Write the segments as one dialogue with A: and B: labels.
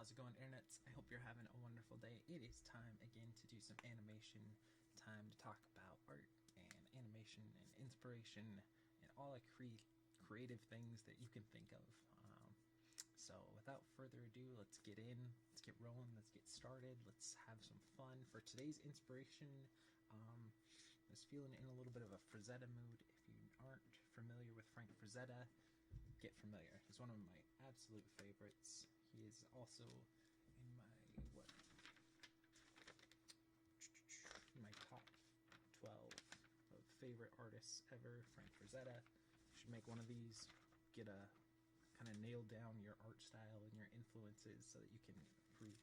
A: How's it going, internets? I hope you're having a wonderful day. It is time again to do some animation, time to talk about art and animation and inspiration and all the creative things that you can think of. So without further ado, let's get rolling, let's get started, let's have some fun. For today's inspiration, I was feeling in a little bit of a Frazetta mood. If you aren't familiar with Frank Frazetta, get familiar. He's one of my absolute favorites. He is also in my top 12 of favorite artists ever. Frank Frazetta. You should make one of these. Get a kind of nail down your art style and your influences so that you can improve.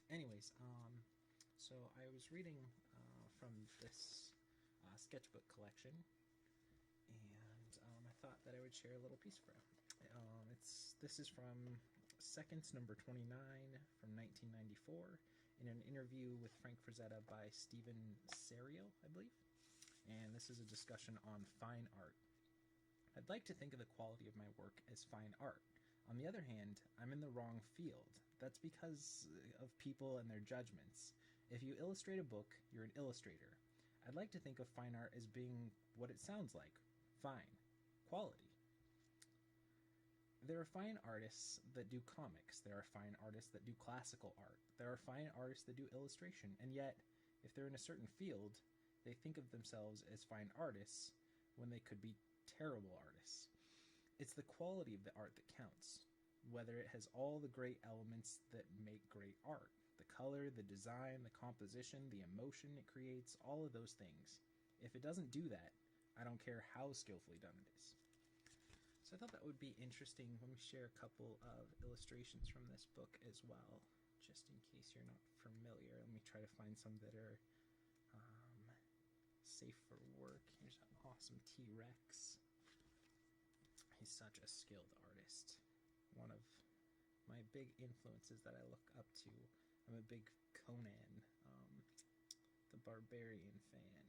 A: Anyways, so I was reading from this sketchbook collection, and I thought that I would share a little piece for him. This is from Seconds number 29 from 1994, in an interview with Frank Frazetta by Stephen Serio, I believe. And this is a discussion on fine art. I'd like to think of the quality of my work as fine art. On the other hand, I'm in the wrong field. That's because of people and their judgments. If you illustrate a book, you're an illustrator. I'd like to think of fine art as being what it sounds like. Fine. Quality. There are fine artists that do comics. There are fine artists that do classical art. There are fine artists that do illustration. And yet, if they're in a certain field, they think of themselves as fine artists when they could be terrible artists. It's the quality of the art that counts, whether it has all the great elements that make great art. The color, the design, the composition, the emotion it creates, all of those things. If it doesn't do that, I don't care how skillfully done it is. So I thought that would be interesting. Let me share a couple of illustrations from this book as well, just in case you're not familiar. Let me try to find some that are safe for work. Here's an awesome T-Rex. He's such a skilled artist. One of my big influences that I look up to. I'm a big Conan, the Barbarian fan.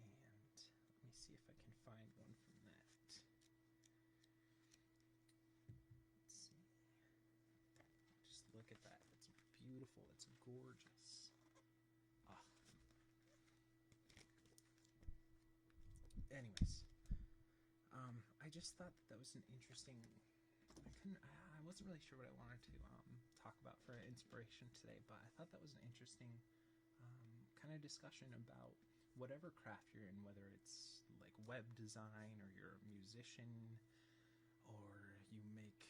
A: And let me see if I can find one from that. Let's see. Just look at that. It's beautiful. It's gorgeous. Ah. Anyways, I just thought that was an interesting. I wasn't really sure what I wanted to talk about for inspiration today, but I thought that was an interesting kind of discussion about whatever craft you're in, whether it's like web design, or you're a musician, or you make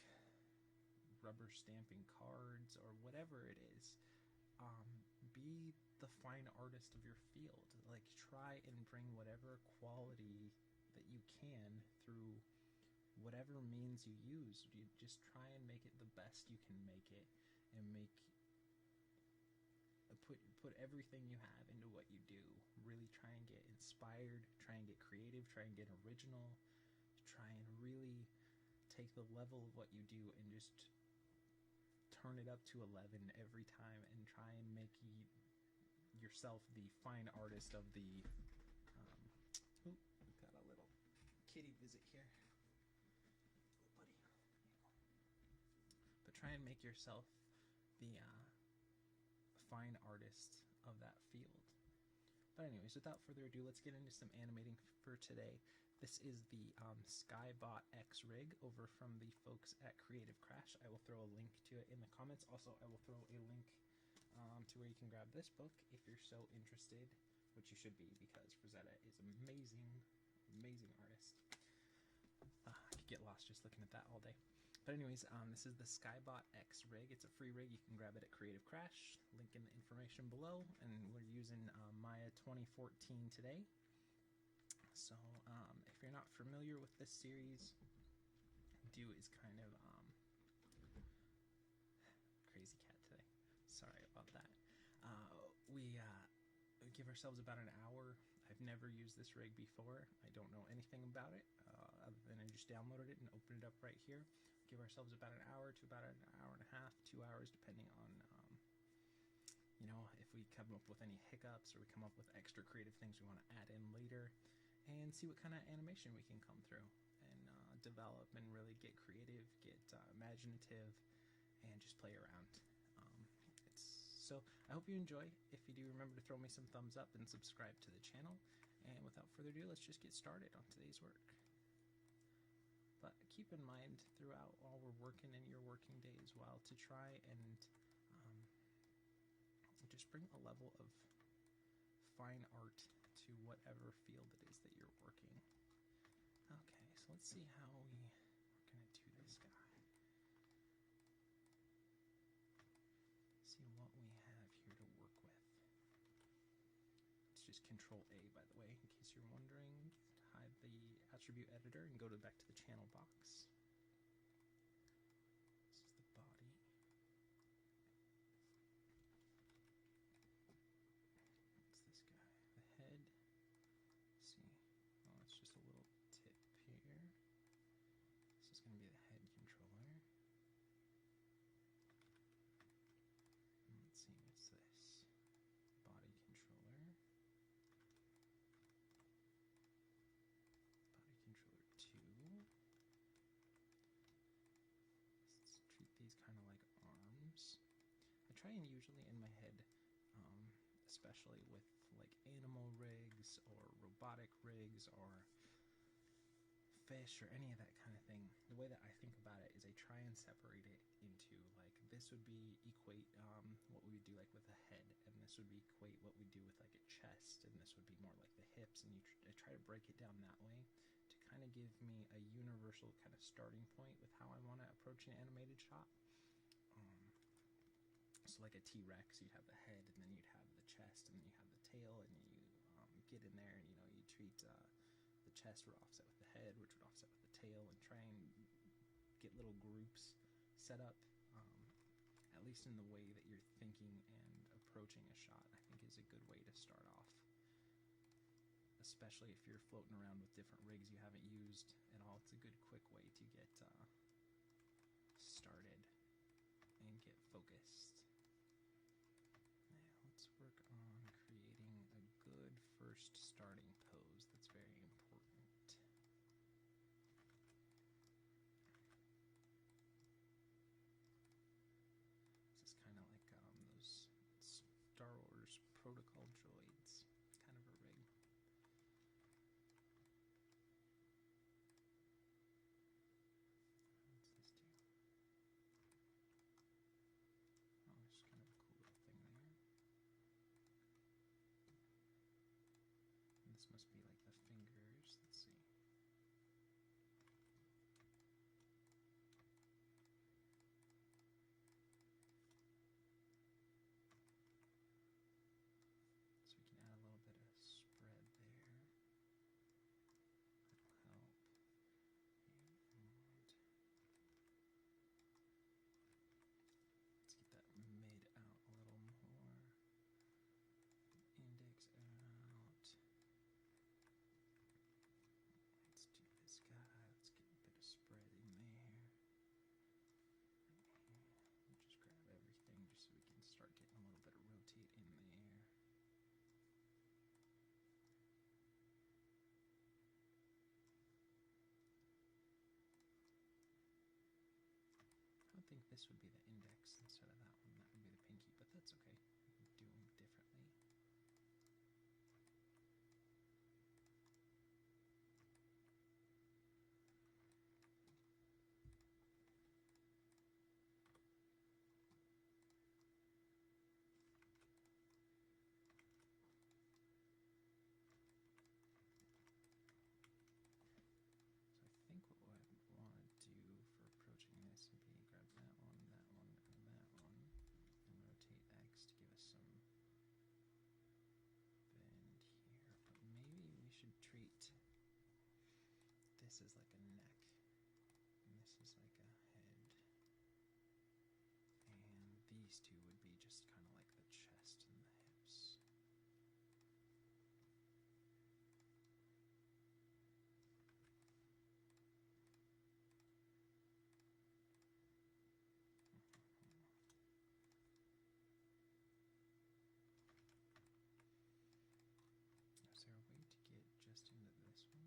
A: rubber stamping cards, or whatever it is. Be the fine artist of your field. Like, try and bring whatever quality that you can through whatever means you use. You just try and make it the best you can make it, and put everything you have into what you do. Really try and get inspired, try and get creative, try and get original, try and really take the level of what you do and just turn it up to 11 every time, and try and make yourself the fine artist of the we've got a little kitty visit here. Oh, buddy. But try and make yourself the fine artist of that field. But anyways, without further ado, let's get into some animating for today. This is the Skybotx rig over from the folks at Creative Crash. I will throw a link to it in the comments. Also, I will throw a link to where you can grab this book if you're so interested, which you should be, because Frazetta is amazing, amazing artist. I could get lost just looking at that all day. But anyways, this is the Skybotx rig. It's a free rig. You can grab it at Creative Crash. Link in the information below. And we're using Maya 2014 today. So if you're not familiar with this series, do is kind of crazy cat today. Sorry about that. We give ourselves about an hour. I've never used this rig before. I don't know anything about it, other than I just downloaded it and opened it up right here. Give ourselves about an hour to about an hour and a half, 2 hours, depending on, you know, if we come up with any hiccups or we come up with extra creative things we want to add in later, and see what kind of animation we can come through and develop and really get creative, get imaginative, and just play around. So I hope you enjoy. If you do, remember to throw me some thumbs up and subscribe to the channel. And without further ado, let's just get started on today's work. But keep in mind throughout while we're working in your working day as well to try and just bring a level of fine art to whatever field it is that you're working. Okay, so let's see how we're going to do this guy. See what we have here to work with. It's just Control A, by the way, in case you're wondering. Hide the attribute editor and go back to the channel box. This is the body. What's this guy? The head. Let's see. Oh, it's just a little tip here. This is going to be the head controller. Let's see, what's this? Body controller. Body controller 2. Let's treat these kind of like arms. I try and usually in my head, especially with like animal rigs or robotic rigs or fish or any of that kind of thing, the way that I think about it is I try and separate it into like this would be equate what we would do like with a head, and this would be equate what we do with like a chest, and this would be more like the hips, and I try to break it down that way to kind of give me a universal kind of starting point with how I want to approach an animated shot. So like a T-Rex, you'd have the head, and then you'd have the chest, and then you have the tail, and you get in there, and you treat the chest would offset with the head, which would offset with the tail, and try and get little groups set up, at least in the way that you're thinking and approaching a shot, I think is a good way to start off. Especially if you're floating around with different rigs you haven't used at all, it's a good quick way to get started and get focused. Now let's work on creating a good first starting pose. That's very important. This is kind of like those Star Wars protocol droids, kind of a rig. What's this do? Oh, it's kind of a cool little thing there. And this must be like the fingers. Let's see. So we can add a little bit of spread there. That'll help. And let's get that mid out a little more. Index out. Let's do this guy. Let's get a bit of spread in there. We'll just grab everything just so we can start getting a little bit of rotate in there. I would think this would be the index instead of that one. That would be the pinky, but that's okay. We can do them differently. So I think what I want to do for approaching this would be grab that one, and that one, and rotate X to give us some bend here. But maybe we should treat this as like a neck, and this is like a head, and these two would be just kind of like the chest and the hips. Is there a way to get just into this one?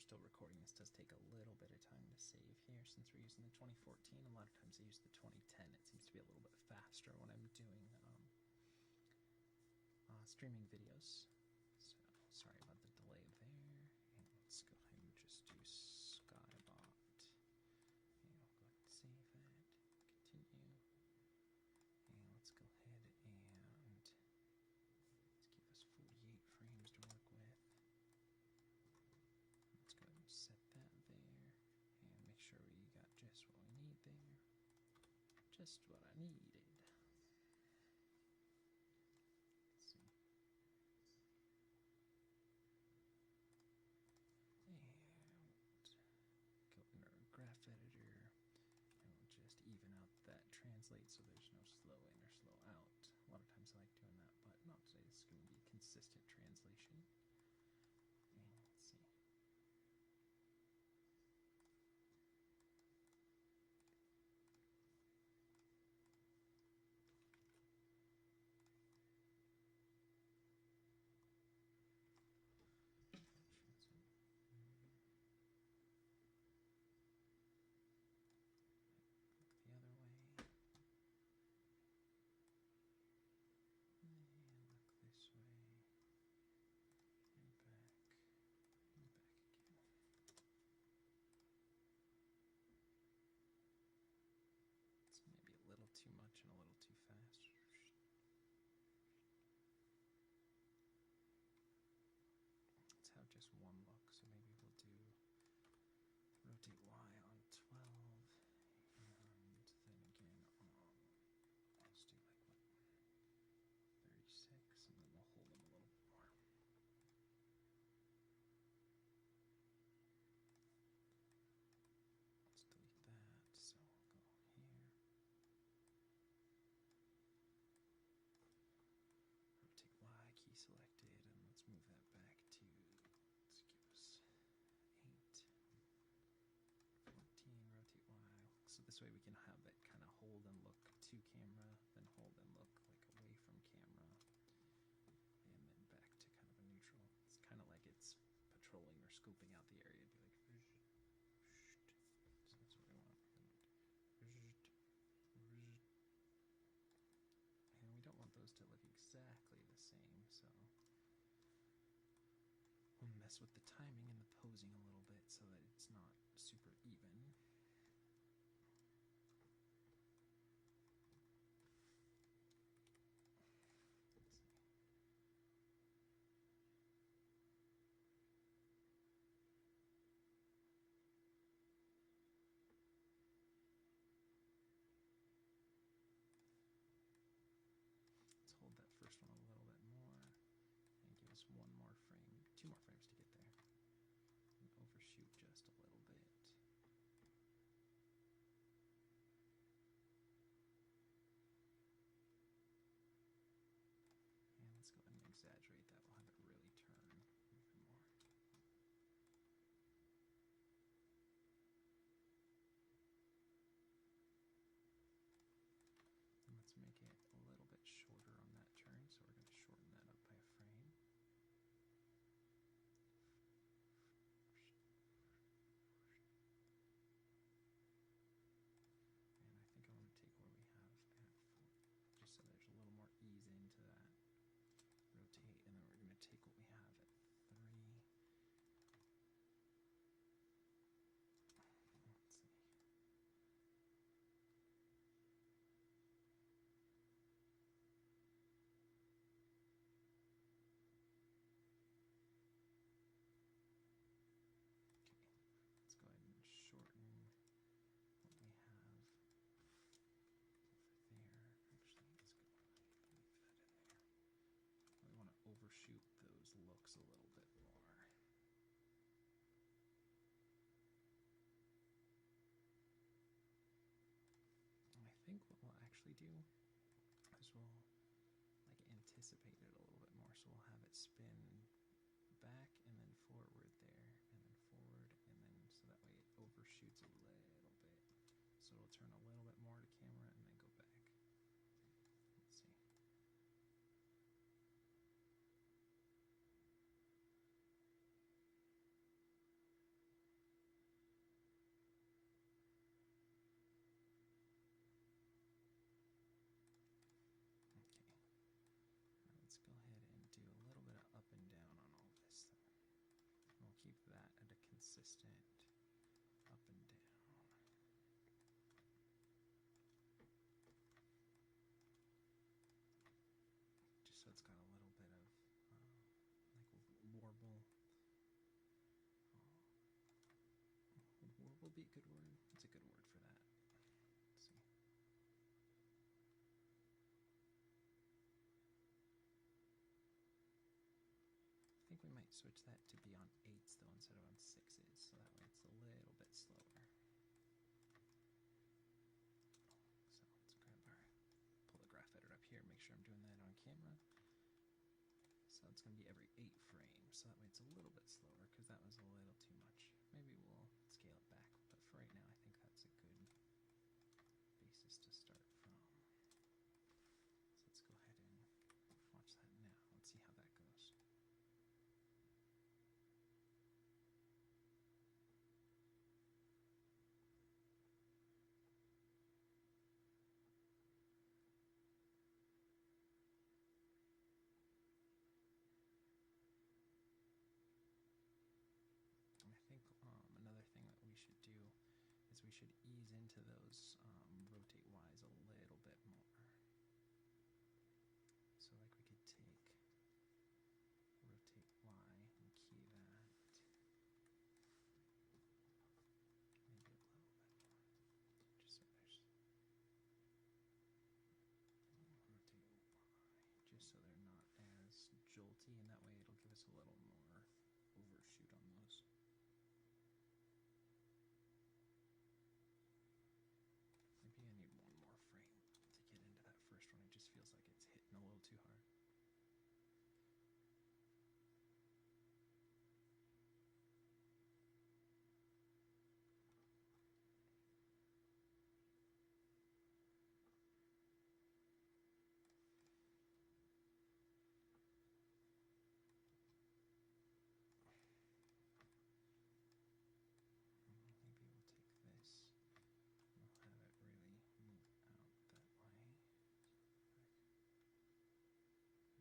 A: still recording, this does take a little bit of time to save here since we're using the 2014. A lot of times I use the 2010. It seems to be a little bit faster when I'm doing streaming videos. So sorry about the delay there. And let's go ahead and just do Skybot. And I'll go ahead and save that. Continue. And let's go ahead and let's give us 48 frames to work with. Let's go ahead and set that there. And make sure we got just what we need there. Just what I needed. Graph editor, and we'll just even out that translate so there's no slow in or slow out. A lot of times I like doing that, but not today. This is going to be consistent translation. And let's see. Maybe a little too much and a little too fast. Let's have just one look, so maybe we'll do rotate Y on 12, and then again on, let's do like what, 36, and then we'll hold them a little bit more. Let's delete that, so we'll go here. Rotate Y, key selected, and let's move that back to, let's give us 8, 14, rotate Y. So this way we can have it kind of hold and look to camera, then hold and look like away from camera, and then back to kind of a neutral. It's kind of like it's patrolling or scoping out the area. It'd be like, so that's what we want. And we don't want those to look exactly the same, so we'll mess with the timing and the posing a little bit so that it's not super even. Let's hold that first one a little bit more and give us one more frame, 2 more frames to get there. And overshoot just a little bit. And let's go ahead and exaggerate that. We'll have it really turn even more. And let's make it a little bit shorter on that turn, so we're going to shorten that up by a frame. And I think I want to take where we have at 4, just so there's a little more ease into that. Rotate, and then we're going to take what we have at 3. Let's see. Let's go ahead and shorten what we have over there. Actually, let's go leave that in there. We want to overshoot those looks a little bit more. And I think what we'll actually do is we'll like anticipate it a little bit more. So we'll have it spin back and then forward there, and then forward, and then so that way it overshoots a little bit. So it'll turn a little bit more to camera and then go back. Let's see. consistent up and down. Just so it's got a little bit of like warble. Would warble be a good word? It's a good word for that. Let's see. I think we might switch that to be on 8s though instead of on 6s, so that way it's a little bit slower. So let's pull the graph editor up here, make sure I'm doing that on camera. So it's going to be every 8 frames, so that way it's a little bit slower because that was a little too much. Maybe we'll scale it back, but for right now I think that's a good basis to start from. So let's go ahead and watch that now. Let's see how that goes. I think another thing that we should do is we should ease into those rotate Ys a little bit more. So like we could take rotate Y and key that maybe a little bit more. Just so there's rotate Y, just so they're not as jolty, and that way it'll give us a little more overshoot on those. Maybe I need one more frame to get into that first one. It just feels like it's hitting a little too hard. Maybe we'll take this. We'll have it really move out that way.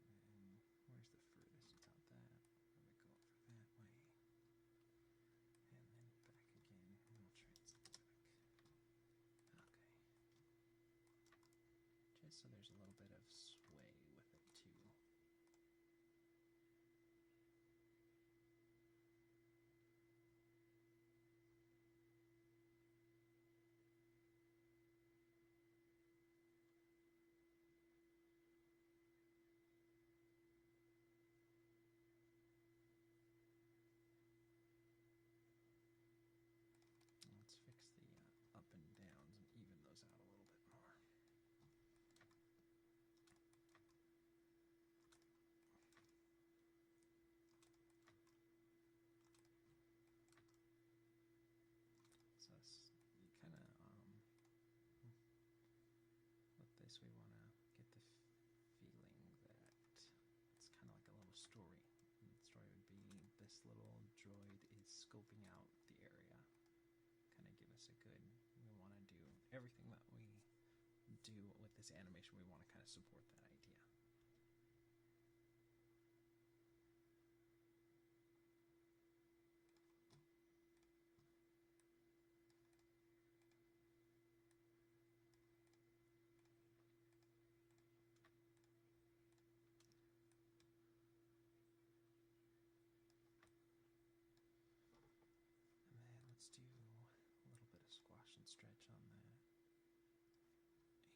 A: And then, where's the furthest? It's out that. We're going to go over that way. And then back again, and we'll translate back. Okay. Just so there's a little bit of sway with it too. Let's fix the up and downs and even those out a little bit more. So you kind of with this we want to get the feeling that it's kind of like a little story. And the story would be this little droid is scoping out the area. Kind of give us a good, we want to do everything that we do with this animation, we want to kind of support that idea. And then let's do a little bit of squash and stretch on that.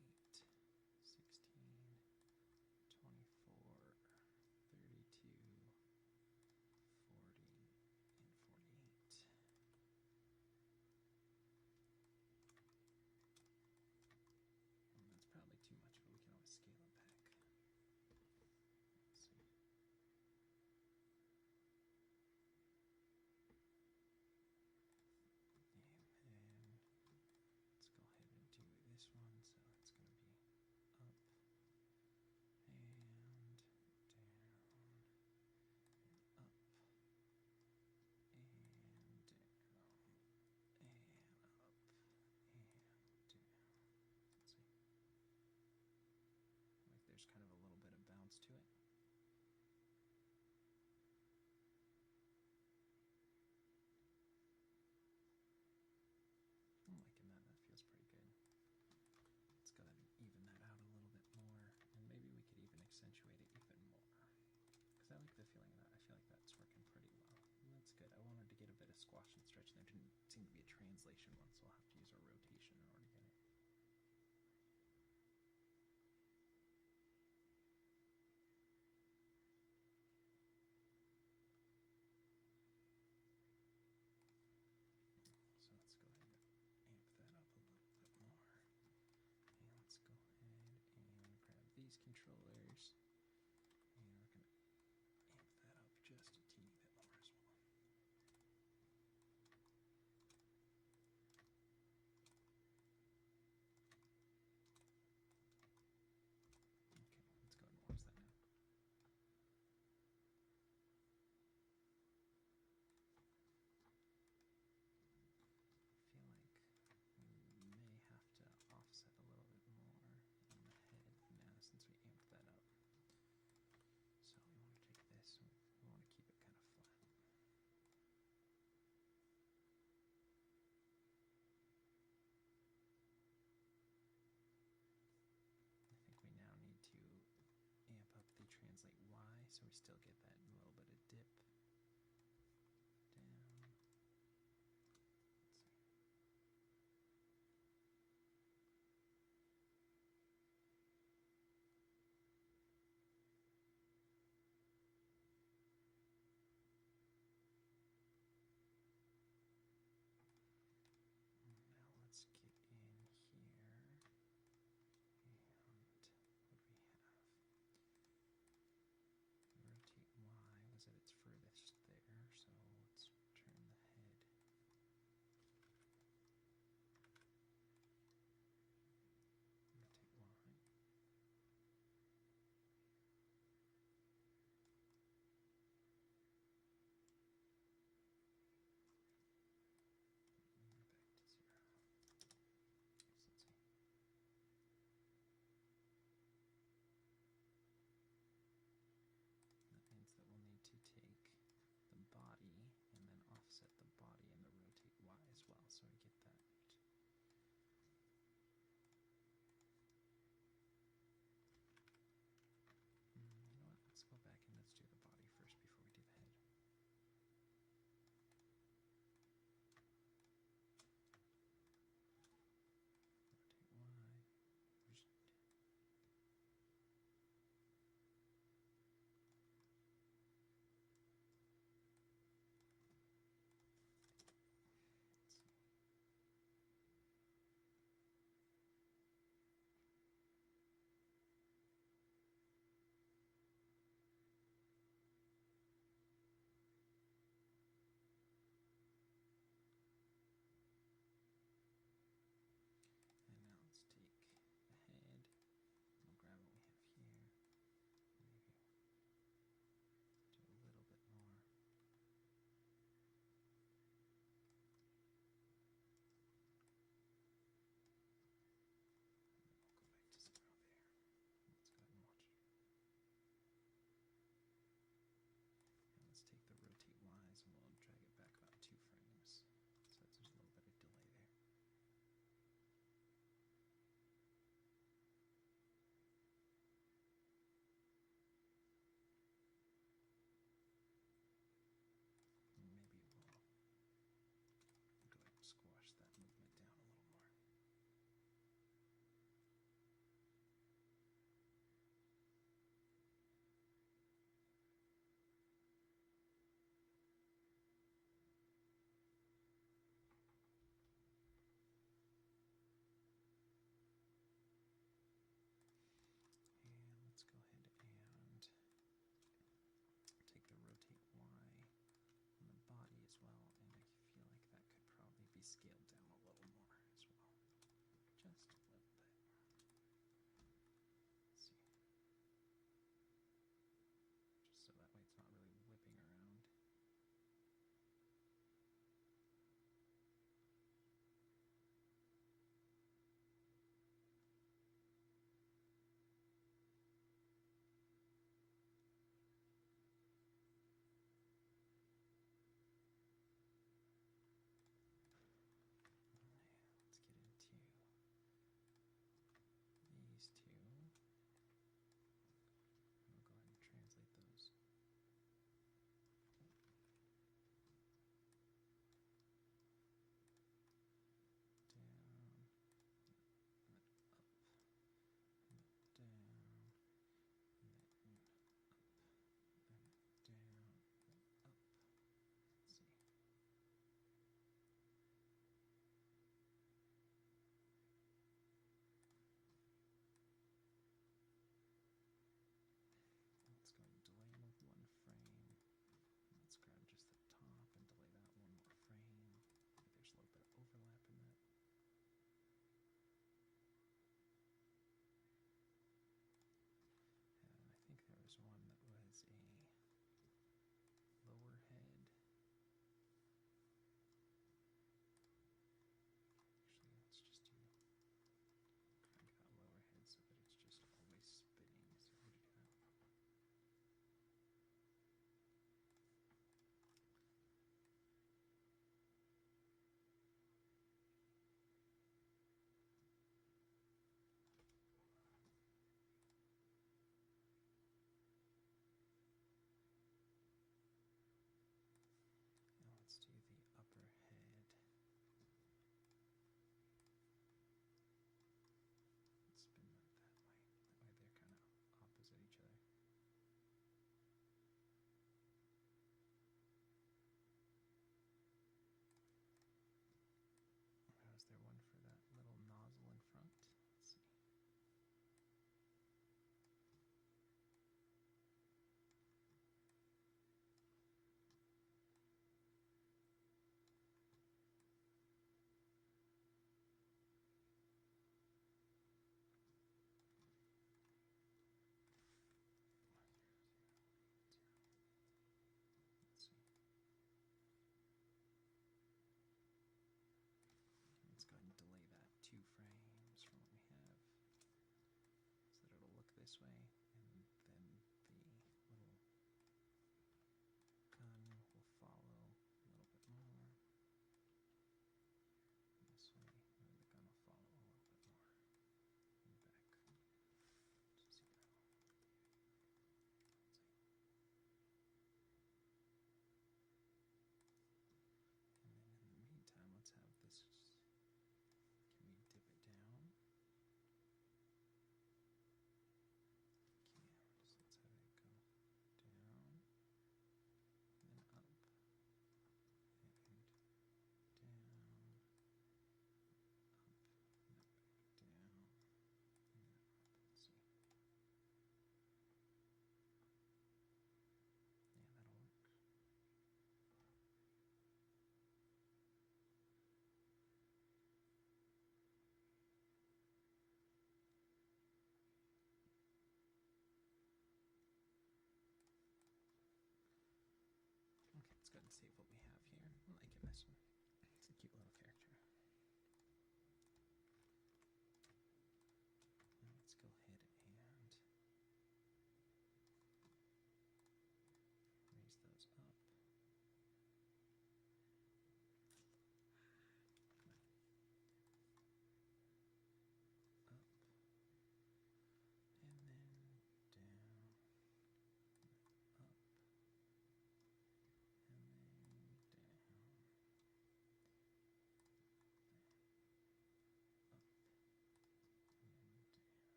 A: 8, 16, seem to be a translation one, so I'll have to use our rotation in order to get it. So let's go ahead and amp that up a little bit more. And let's go ahead and grab these controllers. And we're going to amp that up just a teeny bit more as well. Okay, let's go ahead and watch that now. I feel like we may have to offset a little bit more on the head now since we amped that up.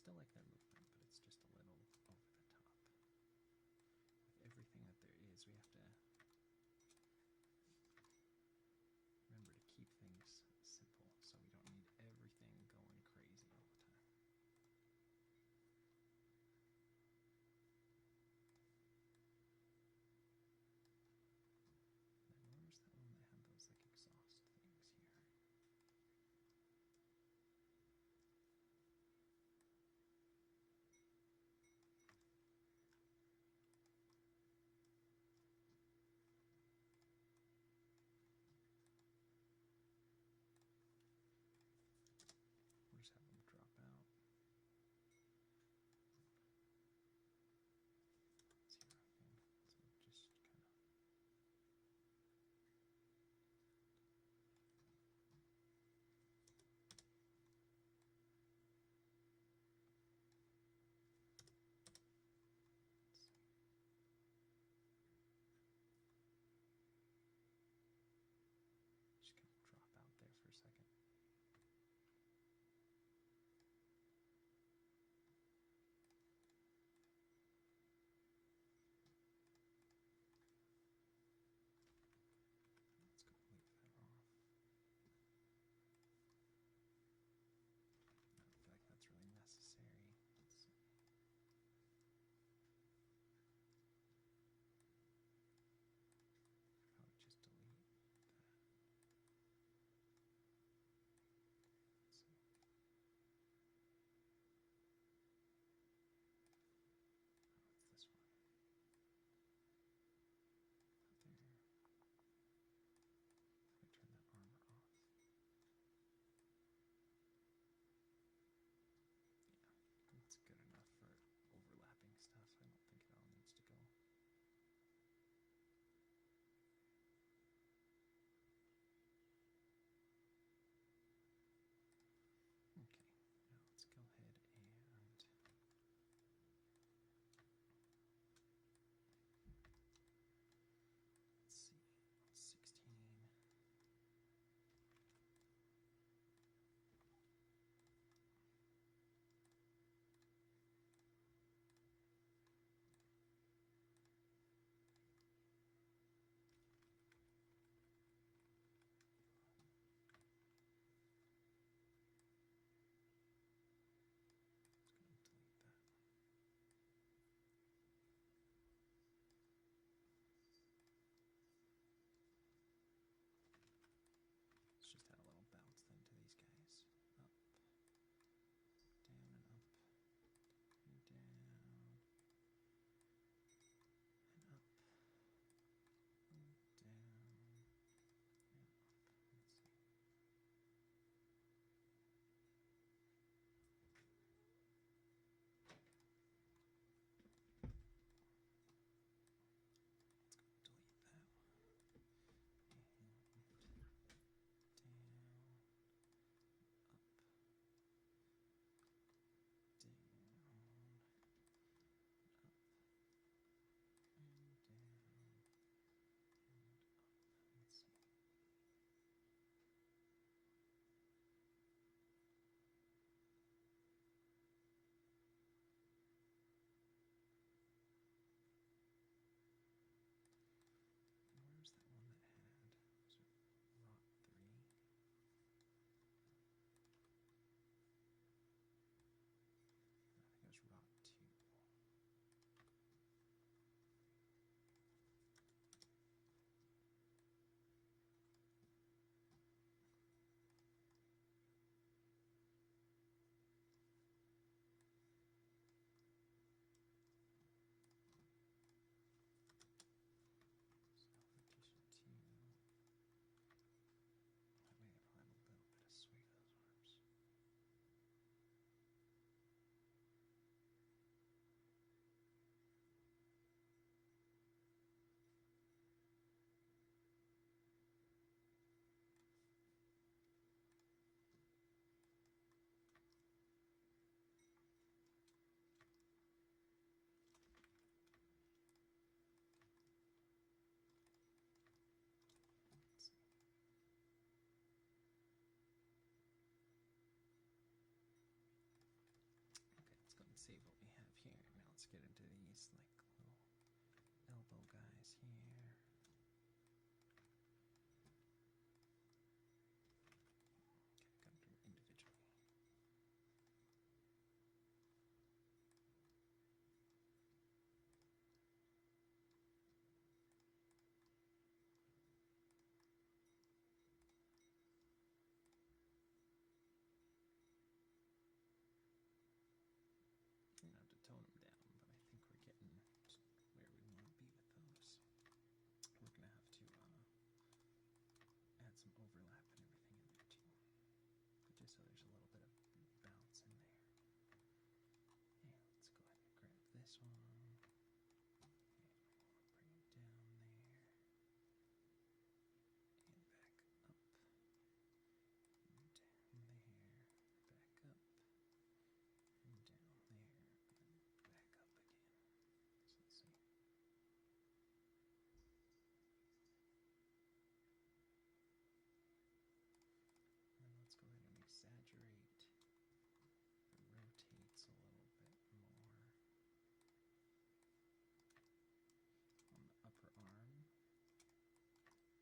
A: Still like their movement, but it's just a little over the top. With everything that there is, we have to remember to keep things simple so we don't need everything going crazy all the time. And where was that one that had those like exhaust things here? nice like little elbow guys here. Okay, gotta do them individually. We're gonna have to tone them down, but I think we're getting where we want to be with those. We're gonna have to add some overlap and everything in there too, just so there's a little bit of bounce in there. Yeah, let's go ahead and grab this one. Bring it down there and back up and down there, back up and down there and back up again. So let's see. And then let's go ahead and exaggerate the rotates a little bit more on the upper arm.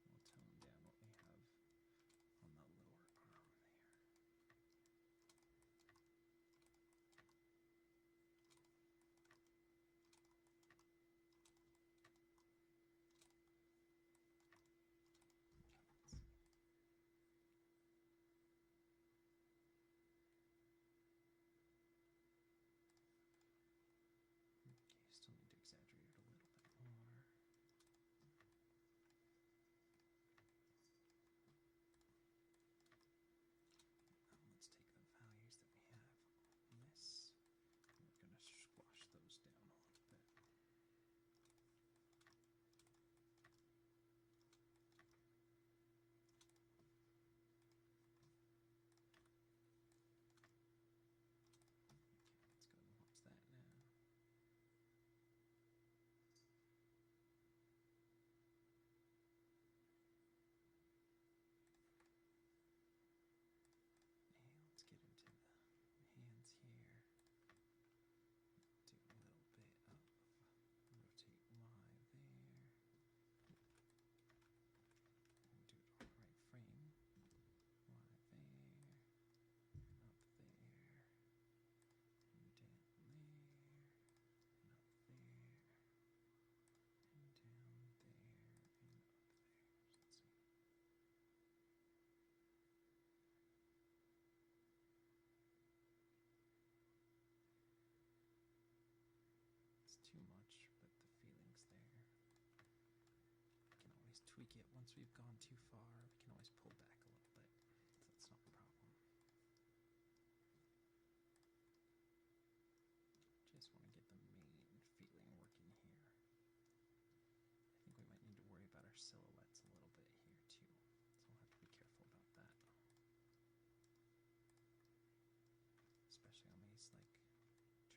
A: We'll tone down what we have on the lower arm there. Okay, still need to exaggerate it a little bit more. Let's take the values that we have on this, and we're going to squash those down a little bit. Okay, let's go and watch that now. Hey, let's get into the hands here. Do a little bit of rotate Y there. And do it on the right frame. Y there. Up there. And down there. And up there. And down there. And up there. So let's see. It's too much, but the feeling's there. We can always tweak it once we've gone too far. We can always pull back a little bit. So that's not a problem. Just want to get the main feeling working here. I think we might need to worry about our silhouettes a little bit here too. So we'll have to be careful about that. Especially on these like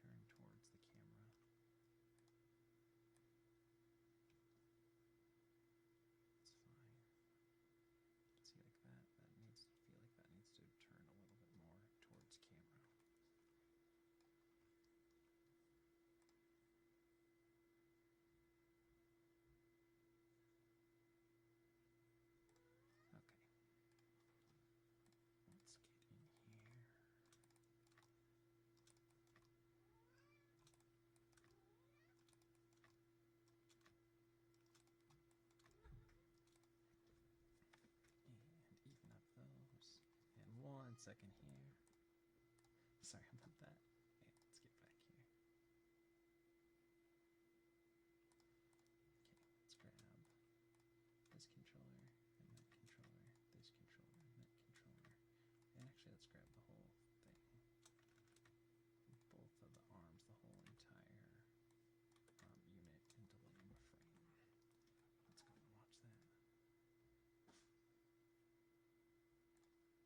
A: turn towards the camera. It's fine. See, like that, feel like that needs to turn a little bit more towards camera. Okay. Let's get in here. And even up those. And 1 second here. Sorry about that. Okay, let's get back here. Okay, let's grab this controller and that controller, this controller and that controller. And actually, let's grab the whole thing. Both of the arms, the whole entire unit, and delay in the frame. Let's go and watch that.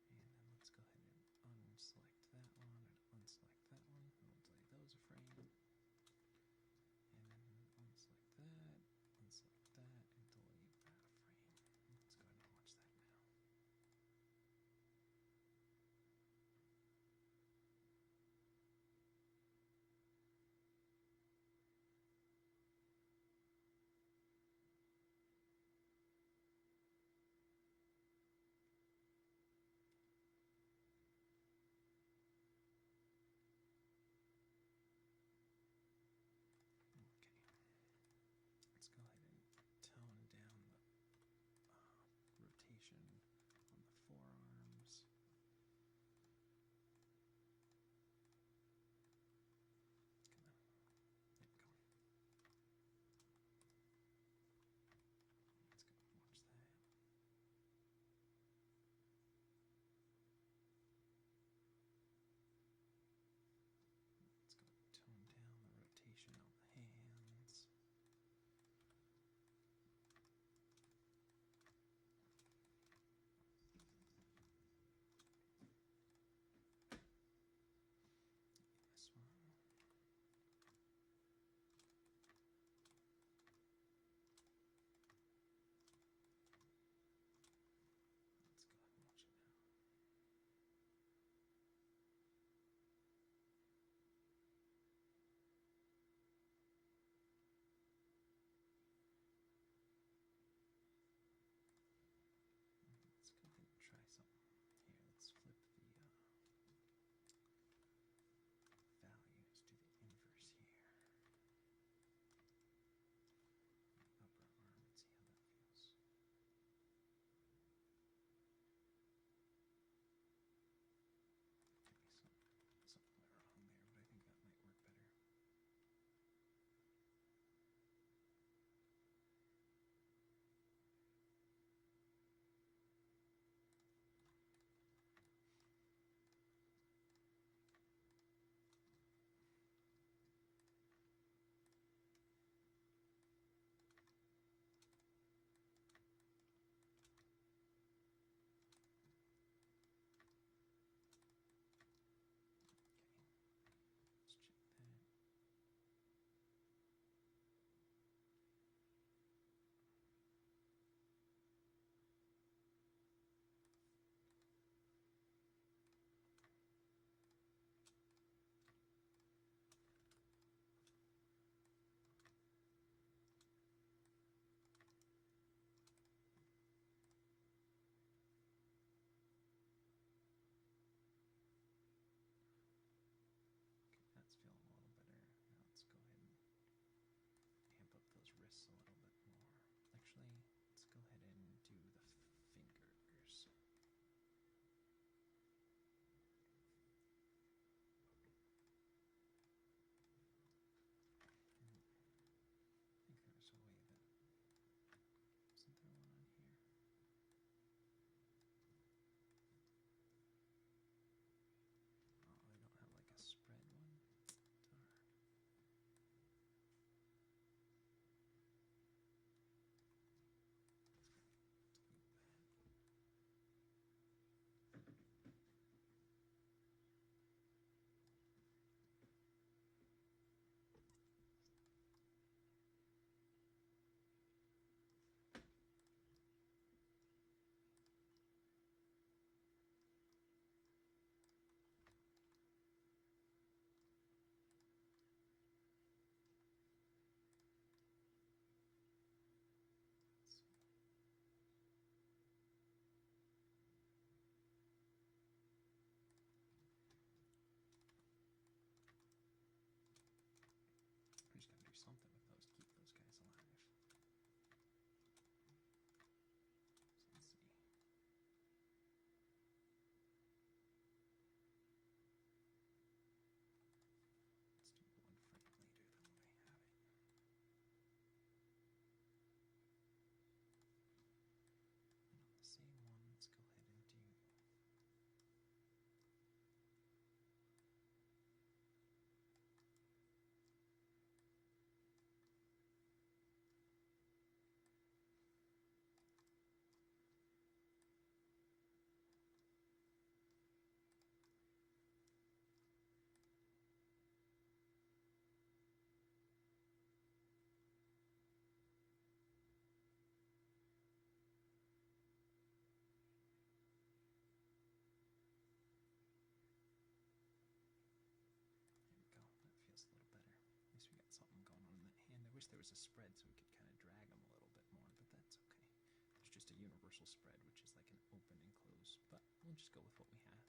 A: And then let's go ahead and unselect that one and unselect that one. And we'll delay those a frame. And then unselect that, and delete that a frame. Let's go ahead and watch that now. was a spread, so we could kind of drag them a little bit more, but that's okay. There's just a universal spread, which is like an open and close, but we'll just go with what we have.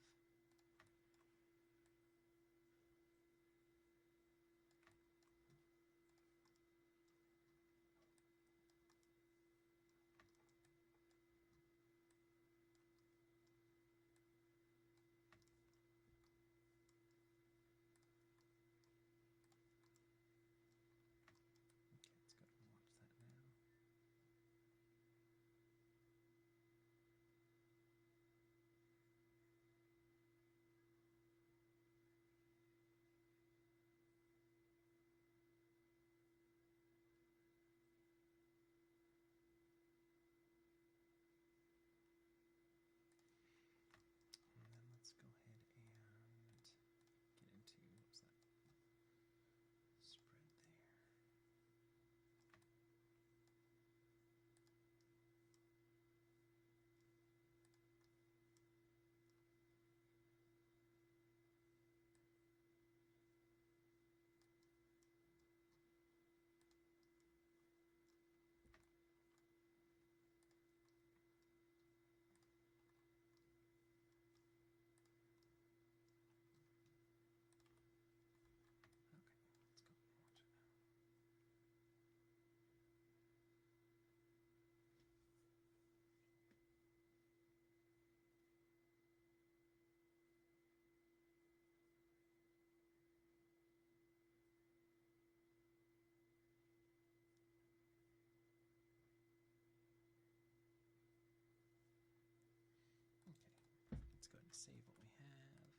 A: Save what we have,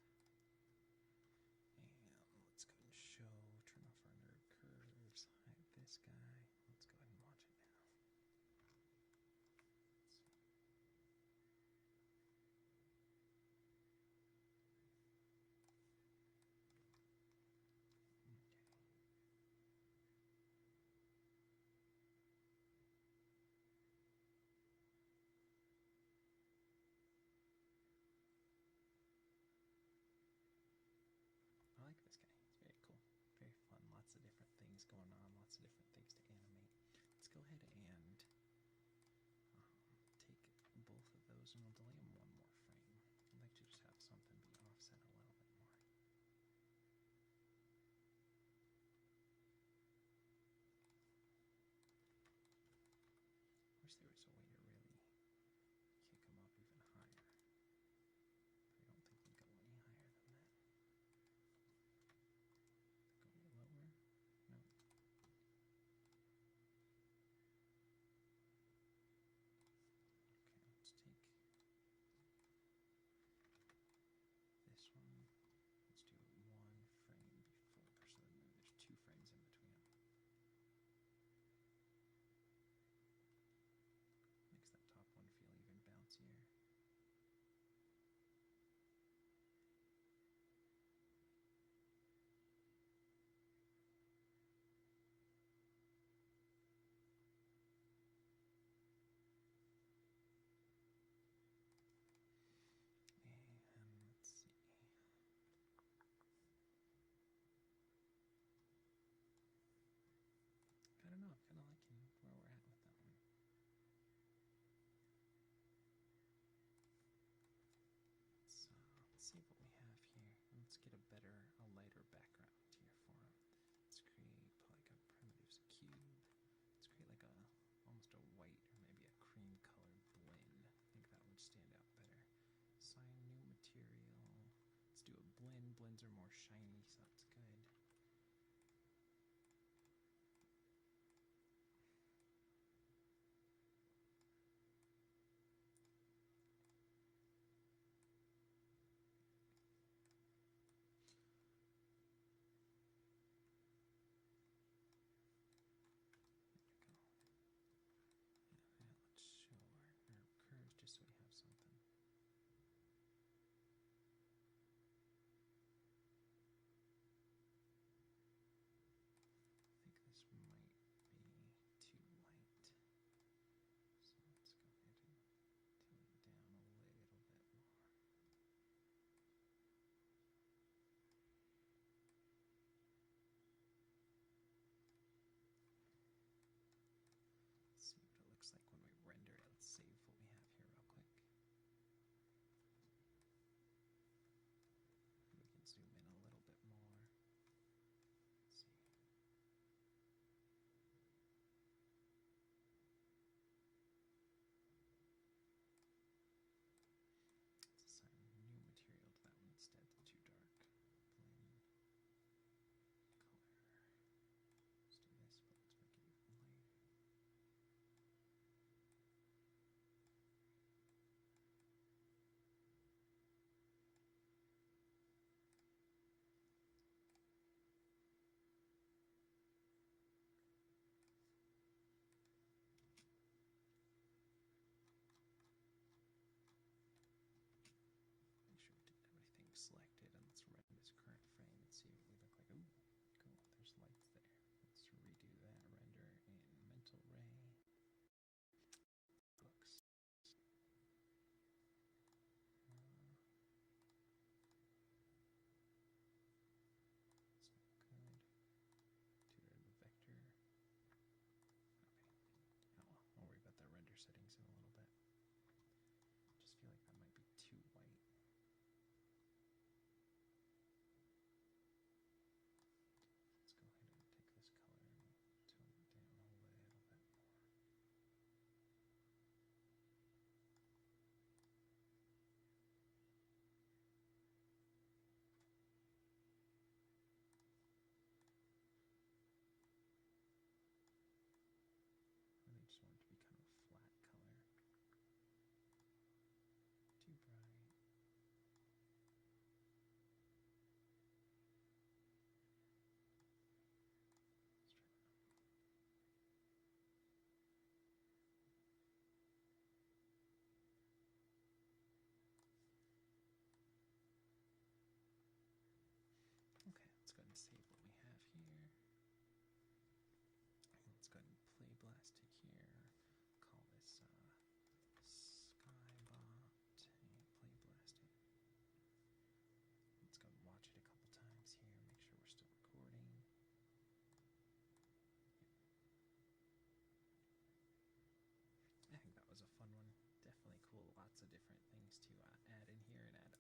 A: and let's go ahead and show, turn off our nerd curves, hide this guy. Let's go ahead and watch it now. I like this guy. It's very cool, very fun. Lots of different things going on, lots of different things to animate. Let's go ahead and take both of those and we'll delay them one more frame. I'd like to just have something be offset a little bit more. Wish there was a way to really kick them up even higher. I don't think we go any higher than that. Go any lower? No. Okay, let's take this one. Let's do it one frame before, so then there's 2 frames in between them. Makes that top one feel even bouncier. And let's see. I don't know, I'm kind of liking where we're at with that one. Let's see what we have here. Let's get a lighter background here for him. Let's create polygon primitives cube. Let's create like almost a white or maybe a cream colored blend. I think that would stand out better. Assign new material. Let's do a blend. Blends are more shiny, so that's good. Let's show our curves just so we have something. Okay, let's go ahead and, let's see. Let's do a one frame before, so then there's 2 frames in between them. Make that top one feel even bouncier. I think that would stand out better. Assign new material. Let's do a blend. Blends are more shiny, so that's good.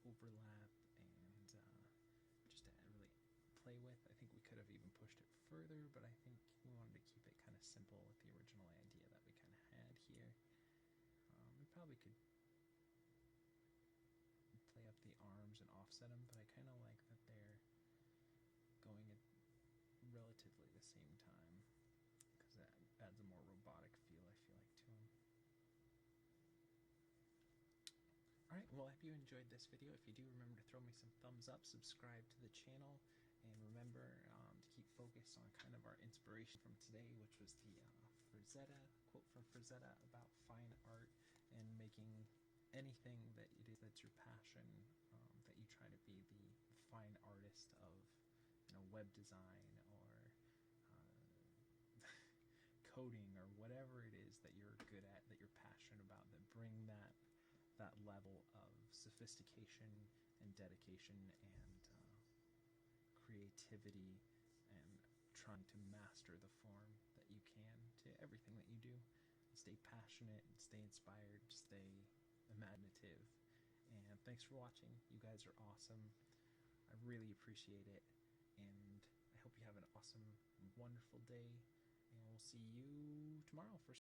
A: overlap and just to really play with. I think we could have even pushed it further, but I think we wanted to keep it kind of simple with the original idea that we kind of had here. We probably could play up the arms and offset them, but I kind of like that they're going at relatively the same time because that adds a more robotic feel, I feel like, to them. Alright, well, I hope you enjoyed this video. If you do, remember to throw me some thumbs up, subscribe to the channel, and remember to keep focused on kind of our inspiration from today, which was the Frazetta, quote from Frazetta about fine art and making anything that it is that's your passion, that you try to be the fine artist of, web design or coding or whatever it is that you're good at, that you're passionate about, that bring that level of sophistication and dedication and creativity and trying to master the form that you can to everything that you do. Stay passionate, stay inspired, stay imaginative. And thanks for watching. You guys are awesome. I really appreciate it. And I hope you have an awesome, wonderful day. And we'll see you tomorrow for